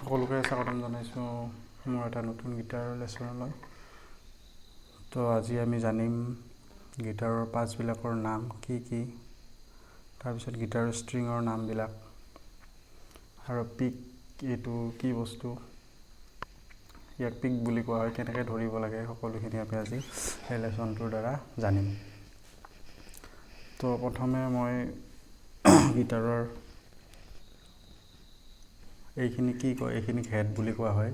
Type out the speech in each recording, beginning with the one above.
সকলোকে স্বাগতম জনাইছোঁ মোৰ এটা নতুন গীটাৰৰ লেচনলৈ। তো আজি আমি জানিম গীটাৰৰ পাৰ্টছবিলাকৰ নাম কি কি, তাৰপিছত গীটাৰৰ ষ্ট্ৰিঙৰ নামবিলাক আৰু পিক এইটো কি বস্তু, ইয়াক পিক বুলি কোৱা হয়, কেনেকৈ ধৰিব লাগে, সকলোখিনি আমি আজি এই লেচনটোৰ দ্বাৰা জানিম। তো প্ৰথমে মই গীটাৰৰ এইখিনি কি কয়, এইখিনিক হেড বুলি কোৱা হয়,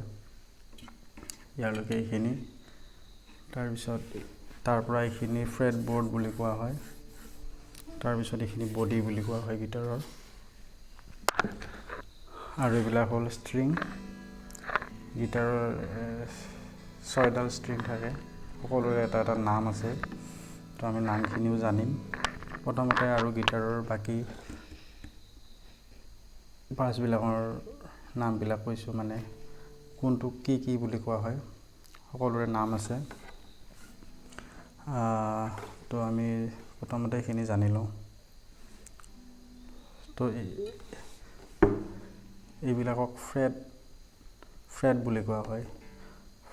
ইয়ালৈকে এইখিনি। তাৰপিছত তাৰ পৰা এইখিনি ফ্ৰেট বৰ্ড বুলি কোৱা হয়। তাৰপিছত এইখিনি বডি বুলি কোৱা হয় গীটাৰৰ। আৰু এইবিলাক হ'ল ষ্ট্ৰিং। গীটাৰৰ 6ডাল ষ্ট্ৰিং থাকে, সকলোৰে এটা এটা নাম আছে, তো আমি নামখিনিও জানিম প্ৰথমতে। আৰু গীটাৰৰ বাকী পাৰ্টছবিলাকৰ নামবিলাক কৈছোঁ, মানে কোনটো কি কি বুলি কোৱা হয়, সকলোৰে নাম আছে। তো আমি প্ৰথমতে এইখিনি জানি লওঁ। তো এইবিলাকক ফ্ৰেট বুলি কোৱা হয়।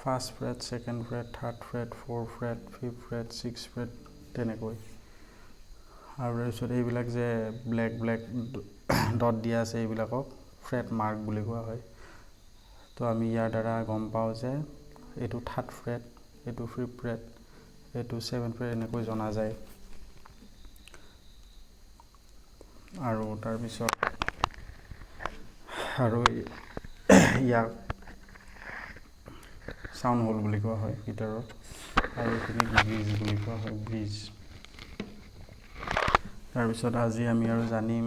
First freight, second freight, third freight, fourth freight, fifth freight, six freight, তেনেকৈ। আৰু তাৰপিছত এইবিলাক যে ব্লেক ডট দিয়া আছে, এইবিলাকক ফ্ৰেট মাৰ্ক বুলি কোৱা হয়। তো আমি ইয়াৰ দ্বাৰা গম পাওঁ যে এইটো থাৰ্ড ফ্ৰেট, এইটো ফিফ্থ ফ্ৰেট, এইটো ছেভেন্থ ফ্ৰেট, এনেকৈ জনা যায়। আৰু তাৰপিছত ইয়াক চাউণ্ড হোল বুলি কোৱা হয় গীটাৰৰ। আৰু এইখিনি ব্ৰিজ বুলি কোৱা হয়, ব্ৰিজ। তাৰপিছত আজি আমি আৰু জানিম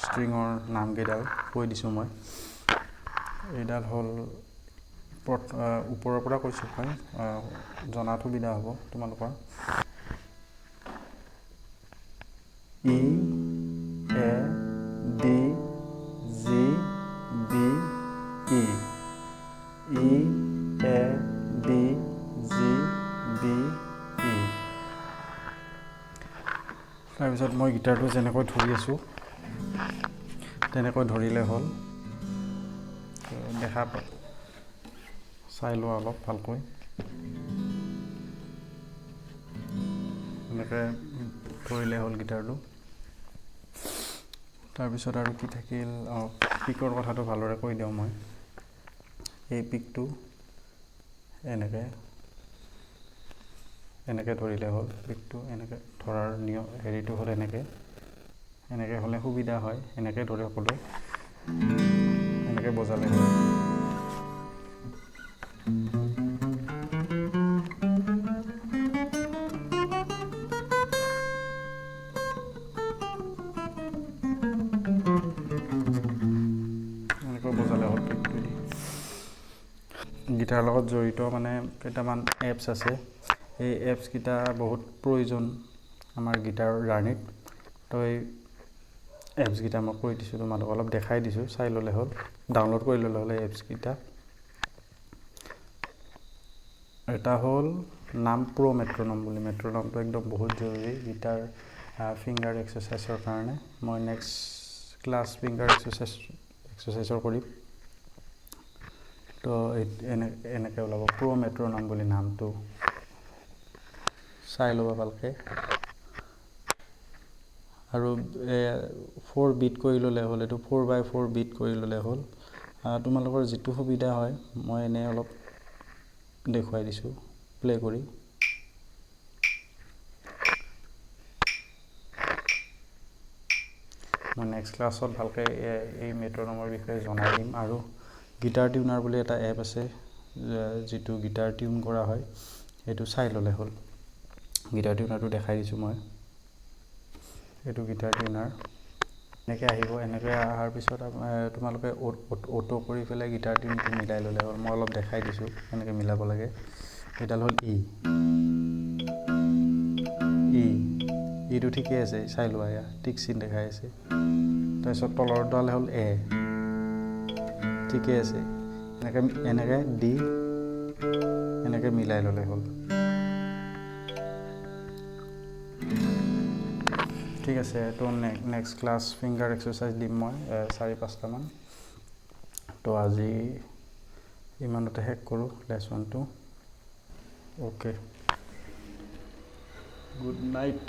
ষ্ট্ৰিঙৰ নামকেইডাল, কৈ দিছোঁ মই। এইডাল হ'ল ওপৰৰ পৰা কৈছোঁ মই, জনাত সুবিধা হ'ব তোমালোকৰ। E, A, D, G, B, E. E, A, D, G, B, E. তাৰপিছত মই গীটাৰটো যেনেকৈ ধৰি আছোঁ তেনেকৈ ধৰিলে হ'ল। চাই লোৱা অলপ ভালকৈ। এনেকৈ ধৰিলে হ'ল গীটাৰটো। তাৰপিছত আৰু কি থাকিল, পিকৰ কথাটো ভালদৰে কৈ দিওঁ মই। এই পিকটো এনেকৈ ধৰিলে হ'ল। পিকটো এনেকৈ ধৰাৰ হেৰিটো হ'ল এনেকৈ হ'লে সুবিধা হয়। এনেকৈ ধৰে সকলোৱে, এনেকৈ বজালে হ'ল। এনেকৈ বজালে হ'ল পিকটো দি। গীটাৰৰ লগত জড়িত মানে কেইটামান এপছ আছে। এই এপছকেইটা বহুত প্ৰয়োজন আমাৰ গীটাৰৰ জাৰ্ণিত। তো এই এপছকেইটা মই কৈ দিছোঁ তোমালোকক, অলপ দেখাই দিছোঁ, চাই ল'লে হ'ল, ডাউনলোড কৰি ল'লে হ'ল এই এপছকেইটা। এটা হ'ল নাম মেট্ৰনম বুলি। মেট্ৰনমটো একদম বহুত জৰুৰী গীটাৰ ফিংগাৰ এক্সাৰচাইজৰ কাৰণে। মই নেক্সট ক্লাছ ফিংগাৰ এক্সাৰচাইজৰ কৰিম। তো এনেকৈ ওলাব মেট্ৰনম বুলি নামটো, চাই ল'ব ভালকৈ। আৰু 4 বিট কৰি ল'লে হ'ল, এইটো 4x4 বিট কৰি ল'লে হ'ল। তোমালোকৰ যিটো সুবিধা হয়, মই এনেই অলপ দেখুৱাই দিছোঁ প্লে' কৰি। মই নেক্সট ক্লাছত ভালকৈ এই মেট্ৰনমৰ বিষয়ে জনাই দিম। আৰু গীটাৰ টিউনাৰ বুলি এটা এপ আছে, যিটো গীটাৰ টিউন কৰা হয়, সেইটো চাই ল'লে হ'ল। গীটাৰ টিউনাৰটো দেখাই দিছোঁ মই। এইটো গীটাৰ টিউনাৰ এনেকৈ আহিব। এনেকৈ অহাৰ পিছত তোমালোকে অটো কৰি পেলাই গীটাৰ টিউনটো মিলাই ল'লে হ'ল। মই অলপ দেখাই দিছোঁ কেনেকৈ মিলাব লাগে। এইডাল হ'ল ইটো ঠিকেই আছে, চাই লোৱা, এয়া টিক চিন দেখাই আছে। তাৰপিছত তলৰডাল হ'ল এ, ঠিকেই আছে। এনেকৈ ডি, এনেকৈ মিলাই ল'লে হ'ল। ঠিক আছে। তো নেক্সট ক্লাছ ফিংগাৰ এক্সাৰচাইজ দিম মই 4-5টামান। তো আজি ইমানতে শেষ কৰোঁ লেচনটো। Okay, good night.